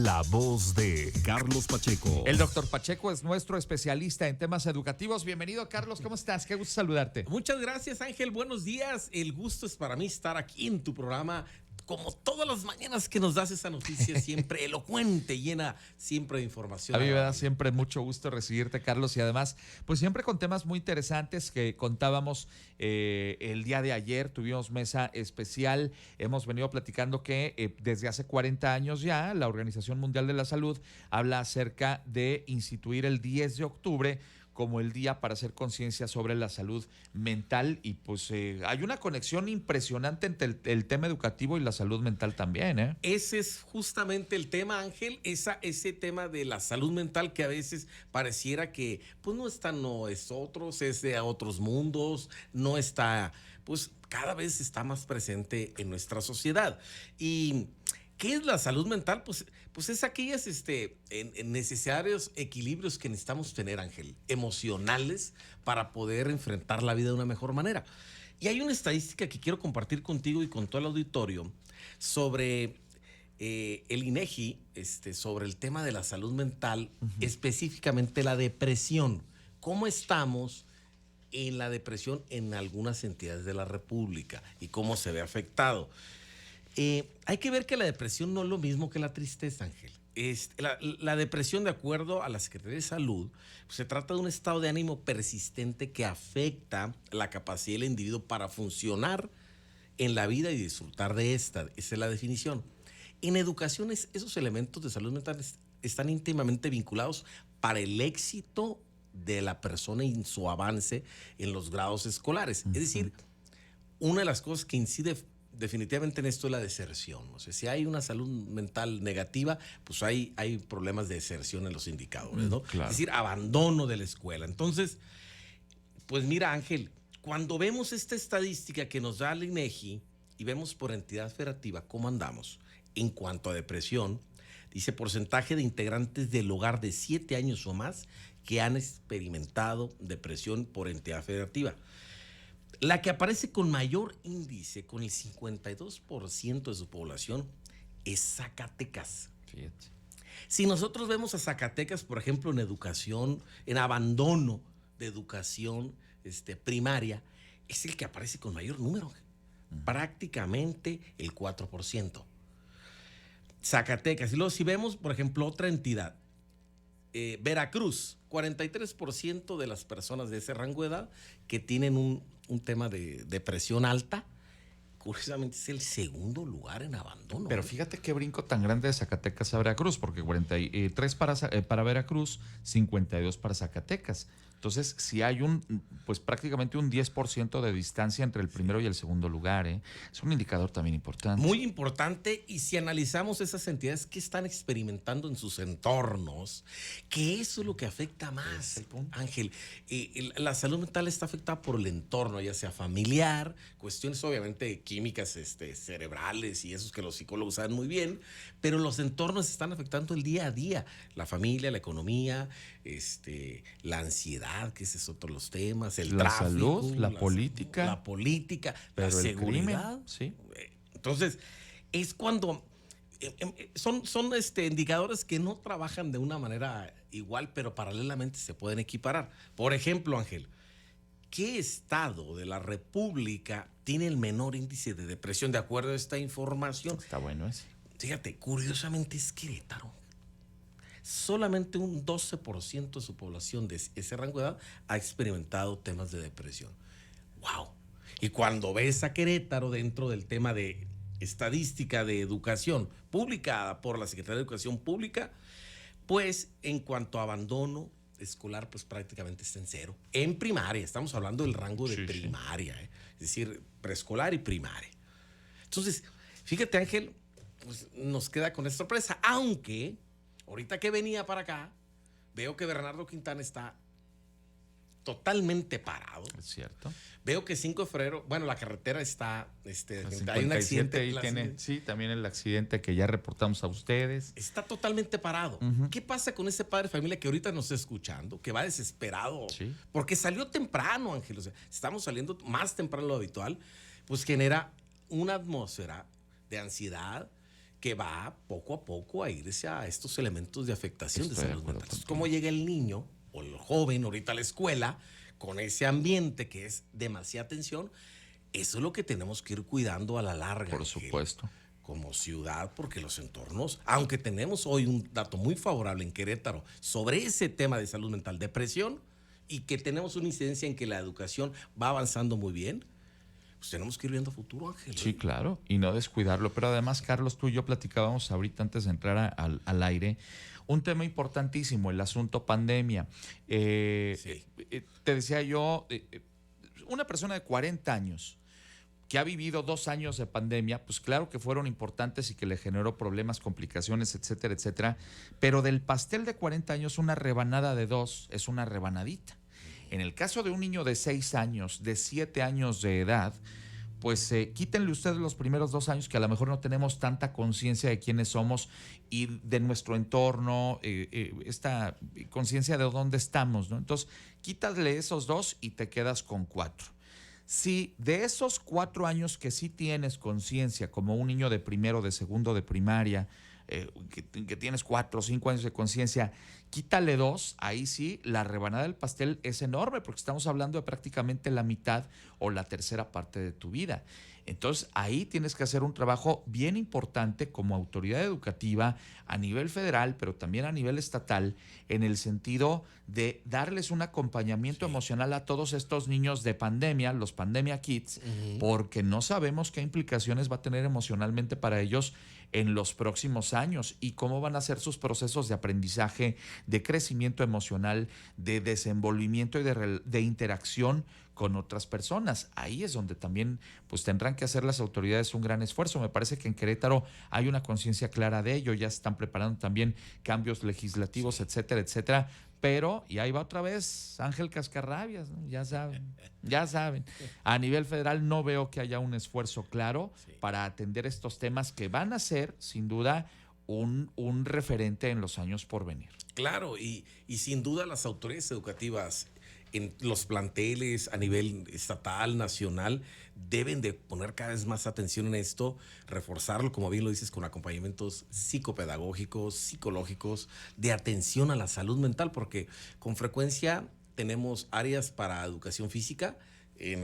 La voz de Carlos Pacheco. El doctor Pacheco es nuestro especialista en temas educativos. Bienvenido, Carlos. ¿Cómo estás? Qué gusto saludarte. Muchas gracias, Ángel. Buenos días. El gusto es para mí estar aquí en tu programa. Como todas las mañanas que nos das esa noticia siempre elocuente, llena siempre de información. A mí me da siempre mucho gusto recibirte, Carlos, y además, pues siempre con temas muy interesantes que contábamos el día de ayer. Tuvimos mesa especial. Hemos venido platicando que desde hace 40 años ya la Organización Mundial de la Salud habla acerca de instituir el 10 de octubre como el día para hacer conciencia sobre la salud mental, y pues hay una conexión impresionante entre el tema educativo y la salud mental también. Ese es justamente el tema, Ángel, ese tema de la salud mental que a veces pareciera que pues no es otros, es de otros mundos, no está, pues cada vez está más presente en nuestra sociedad. Y ¿qué es la salud mental? Pues es aquellas necesarios equilibrios que necesitamos tener, Ángel, emocionales, para poder enfrentar la vida de una mejor manera. Y hay una estadística que quiero compartir contigo y con todo el auditorio sobre el INEGI, sobre el tema de la salud mental, específicamente la depresión. ¿Cómo estamos en la depresión en algunas entidades de la República y cómo se ve afectado? Hay que ver que la depresión no es lo mismo que la tristeza, Ángel. La depresión, de acuerdo a la Secretaría de Salud, pues se trata de un estado de ánimo persistente que afecta la capacidad del individuo para funcionar en la vida y disfrutar de esta. Esa es la definición. En educación, esos elementos de salud mental están íntimamente vinculados para el éxito de la persona y su avance en los grados escolares. Es decir, una de las cosas que incide definitivamente en esto es la deserción. O sea, si hay una salud mental negativa, pues hay problemas de deserción en los indicadores, ¿no? Claro. Es decir, abandono de la escuela. Entonces, pues mira, Ángel, cuando vemos esta estadística que nos da el INEGI y vemos por entidad federativa cómo andamos en cuanto a depresión, dice porcentaje de integrantes del hogar de 7 años o más que han experimentado depresión por entidad federativa. La que aparece con mayor índice, con el 52% de su población, es Zacatecas. Fíjate. Si nosotros vemos a Zacatecas, por ejemplo, en educación, en abandono de educación primaria, es el que aparece con mayor número, prácticamente el 4%. Zacatecas. Y luego si vemos, por ejemplo, otra entidad, Veracruz, 43% de las personas de ese rango de edad que tienen un tema de depresión alta, curiosamente es el segundo lugar en abandono. Pero fíjate qué brinco tan grande de Zacatecas a Veracruz, porque 43 para Veracruz, 52 para Zacatecas. Entonces, si hay pues prácticamente un 10% de distancia entre el primero y el segundo lugar, es un indicador también importante. Muy importante, y si analizamos esas entidades que están experimentando en sus entornos, que eso es lo que afecta más, Ángel. La salud mental está afectada por el entorno, ya sea familiar, cuestiones obviamente químicas cerebrales y esos que los psicólogos saben muy bien, pero los entornos están afectando el día a día, la familia, la economía, la ansiedad, que ese es otro de los temas, el la tráfico, salud, la política, la seguridad. Crimen, sí. Entonces, es cuando son indicadores que no trabajan de una manera igual, pero paralelamente se pueden equiparar. Por ejemplo, Ángel, ¿qué estado de la República tiene el menor índice de depresión de acuerdo a esta información? Está bueno ese. Fíjate, curiosamente es Querétaro. Solamente un 12% de su población de ese rango de edad ha experimentado temas de depresión. ¡Wow! Y cuando ves a Querétaro dentro del tema de estadística de educación publicada por la Secretaría de Educación Pública, pues en cuanto a abandono escolar, pues prácticamente está en cero. En primaria, estamos hablando del rango de primaria, es decir, preescolar y primaria. Entonces, fíjate, Ángel, pues nos queda con esta sorpresa, aunque ahorita que venía para acá, veo que Bernardo Quintana está totalmente parado. Es cierto. Veo que 5 de febrero, bueno, la carretera está, hay un accidente. Ahí sí, también el accidente que ya reportamos a ustedes. Está totalmente parado. ¿Qué pasa con ese padre de familia que ahorita nos está escuchando, que va desesperado? Sí. Porque salió temprano, Ángel. O sea, estamos saliendo más temprano de lo habitual, pues genera una atmósfera de ansiedad que va poco a poco a irse a estos elementos de afectación Estoy de de salud acuerdo mental. Entonces, contigo. ¿cómo llega el niño o el joven ahorita a la escuela con ese ambiente que es demasiada tensión? Eso es lo que tenemos que ir cuidando a la larga, Por Ángel, supuesto. como ciudad, porque los entornos, aunque tenemos hoy un dato muy favorable en Querétaro sobre ese tema de salud mental, depresión, y que tenemos una incidencia en que la educación va avanzando muy bien, pues tenemos que ir viendo futuro, Ángel. Sí, claro, y no descuidarlo. Pero además, Carlos, tú y yo platicábamos ahorita antes de entrar al aire un tema importantísimo, el asunto pandemia. Sí. Te decía yo, una persona de 40 años que ha vivido 2 años de pandemia, pues claro que fueron importantes y que le generó problemas, complicaciones, etcétera, etcétera. Pero del pastel de 40 años, una rebanada de 2 es una rebanadita. En el caso de un niño de 6 años, de 7 años de edad, pues quítenle ustedes los primeros 2 años que a lo mejor no tenemos tanta conciencia de quiénes somos y de nuestro entorno, esta conciencia de dónde estamos, ¿no? Entonces, quítale esos 2 y te quedas con 4. Si de esos 4 años que sí tienes conciencia, como un niño de primero, de segundo, de primaria, que tienes 4 o 5 años de conciencia, quítale 2, ahí sí la rebanada del pastel es enorme, porque estamos hablando de prácticamente la mitad o la tercera parte de tu vida. Entonces ahí tienes que hacer un trabajo bien importante como autoridad educativa a nivel federal, pero también a nivel estatal, en el sentido de darles un acompañamiento emocional a todos estos niños de pandemia, los Pandemia Kids, porque no sabemos qué implicaciones va a tener emocionalmente para ellos en los próximos años y cómo van a ser sus procesos de aprendizaje, de crecimiento emocional, de desenvolvimiento y de interacción con otras personas. Ahí es donde también pues tendrán que hacer las autoridades un gran esfuerzo. Me parece que en Querétaro hay una conciencia clara de ello, ya se están preparando también cambios legislativos, etcétera, etcétera. Pero, y ahí va otra vez Ángel Cascarrabias, ¿no? Ya saben, ya saben. A nivel federal no veo que haya un esfuerzo claro para atender estos temas que van a ser, sin duda, un referente en los años por venir. Claro, y sin duda las autoridades educativas en los planteles a nivel estatal, nacional, deben de poner cada vez más atención en esto, reforzarlo, como bien lo dices, con acompañamientos psicopedagógicos, psicológicos, de atención a la salud mental, porque con frecuencia tenemos áreas para educación física,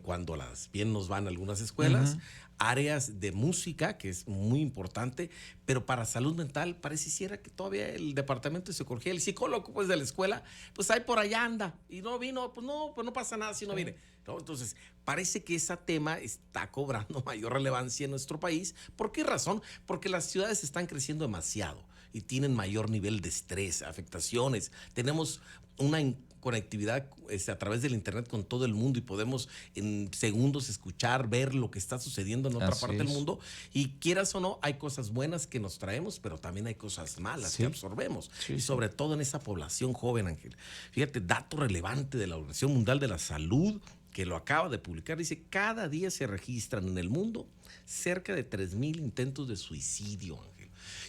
cuando las bien nos van algunas escuelas, áreas de música, que es muy importante, pero para salud mental pareciera que todavía el departamento de psicología, el psicólogo pues de la escuela, pues ahí por allá anda, y no vino, pues no pasa nada si no viene, ¿no? Entonces, parece que ese tema está cobrando mayor relevancia en nuestro país. ¿Por qué razón? Porque las ciudades están creciendo demasiado y tienen mayor nivel de estrés, afectaciones. Tenemos una conectividad a través del internet con todo el mundo y podemos en segundos escuchar, ver lo que está sucediendo en otra parte del mundo, y quieras o no, hay cosas buenas que nos traemos, pero también hay cosas malas que absorbemos, y sobre todo en esa población joven, Ángel. Fíjate, dato relevante de la Organización Mundial de la Salud, que lo acaba de publicar, dice: cada día se registran en el mundo cerca de 3,000 intentos de suicidio, Ángel.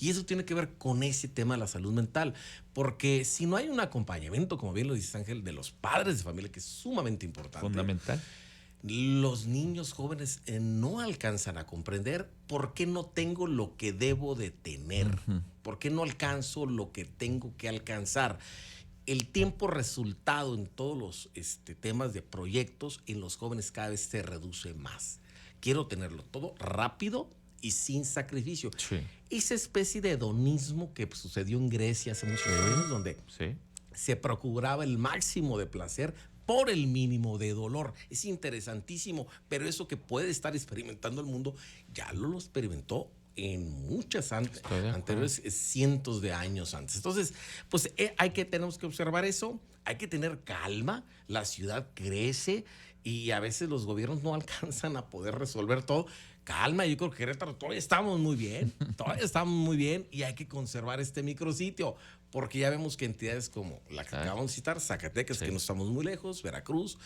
Y eso tiene que ver con ese tema de la salud mental, porque si no hay un acompañamiento, como bien lo dices, Ángel, de los padres de familia, que es sumamente importante. Fundamental. Los niños jóvenes no alcanzan a comprender por qué no tengo lo que debo de tener, por qué no alcanzo lo que tengo que alcanzar. El tiempo resultado en todos los temas de proyectos en los jóvenes cada vez se reduce más. Quiero tenerlo todo rápido y sin sacrificio. Sí. Esa especie de hedonismo que sucedió en Grecia hace muchos años, donde se procuraba el máximo de placer por el mínimo de dolor. Es interesantísimo, pero eso que puede estar experimentando el mundo ya lo experimentó en muchas anteriores, cientos de años antes. Entonces, pues tenemos que observar eso, hay que tener calma, la ciudad crece y a veces los gobiernos no alcanzan a poder resolver todo. Calma, yo creo que Querétaro todavía estamos muy bien, y hay que conservar este micrositio, porque ya vemos que entidades como la que acabamos de citar, Zacatecas, que no estamos muy lejos, Veracruz.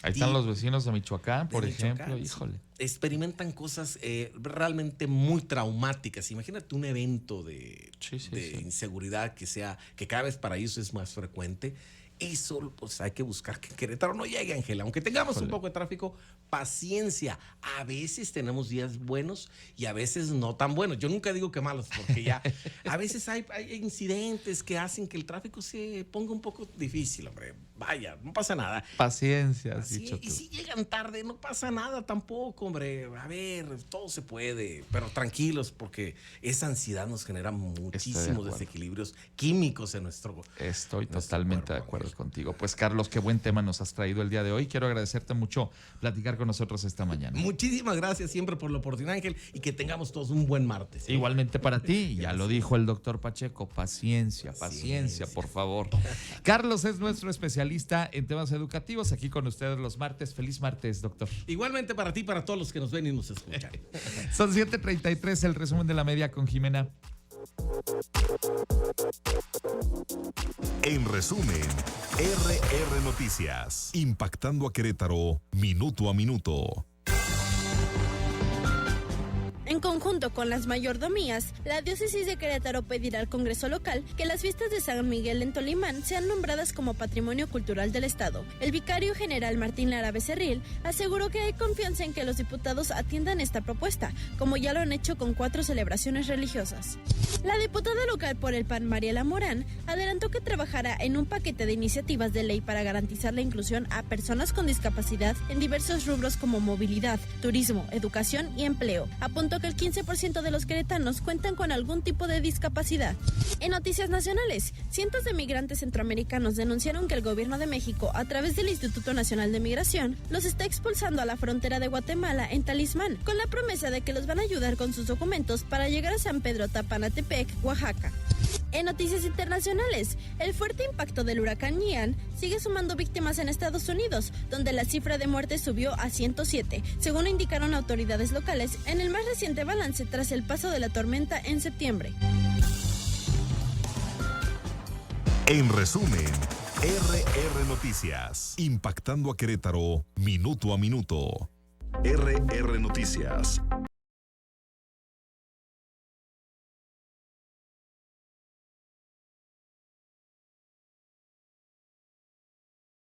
Ahí están los vecinos de Michoacán, por ejemplo, híjole. Experimentan cosas realmente muy traumáticas. Imagínate un evento de inseguridad que cada vez para ellos es más frecuente. Eso pues hay que buscar que Querétaro no llegue, Ángel. Aunque tengamos un poco de tráfico, paciencia. A veces tenemos días buenos y a veces no tan buenos. Yo nunca digo que malos, porque ya a veces hay incidentes que hacen que el tráfico se ponga un poco difícil, hombre. Vaya, no pasa nada. Paciencia, has dicho Y tú. si llegan tarde, no pasa nada tampoco, hombre. A ver, todo se puede, pero tranquilos, porque esa ansiedad nos genera muchísimos desequilibrios químicos en nuestro Estoy nuestro totalmente de cuerpo, acuerdo Ángel. contigo. Pues Carlos, qué buen tema nos has traído el día de hoy. Quiero agradecerte mucho platicar con nosotros esta mañana. Muchísimas gracias siempre por la oportunidad, Ángel, y que tengamos todos un buen martes. Igualmente para ti, ya lo dijo el doctor Pacheco, paciencia, por favor. Carlos es nuestro especialista en temas educativos, aquí con ustedes los martes. Feliz martes, doctor. Igualmente para ti, para todos los que nos ven y nos escuchan. Son 7:33, el resumen de la media con Jimena. En resumen, RR Noticias. Impactando a Querétaro, minuto a minuto. En conjunto con las mayordomías, la diócesis de Querétaro pedirá al Congreso local que las fiestas de San Miguel en Tolimán sean nombradas como Patrimonio Cultural del Estado. El vicario general Martín Lara Becerril aseguró que hay confianza en que los diputados atiendan esta propuesta, como ya lo han hecho con 4 celebraciones religiosas. La diputada local por el PAN, Mariela Morán, adelantó que trabajará en un paquete de iniciativas de ley para garantizar la inclusión a personas con discapacidad en diversos rubros como movilidad, turismo, educación y empleo. Apuntó que el 15% de los queretanos cuentan con algún tipo de discapacidad. En noticias nacionales, cientos de migrantes centroamericanos denunciaron que el gobierno de México, a través del Instituto Nacional de Migración, los está expulsando a la frontera de Guatemala en Talismán, con la promesa de que los van a ayudar con sus documentos para llegar a San Pedro Tapanatepec, Oaxaca. En noticias internacionales, el fuerte impacto del huracán Ian sigue sumando víctimas en Estados Unidos, donde la cifra de muertes subió a 107, según indicaron autoridades locales en el más reciente balance tras el paso de la tormenta en septiembre. En resumen, RR Noticias. Impactando a Querétaro, minuto a minuto. RR Noticias.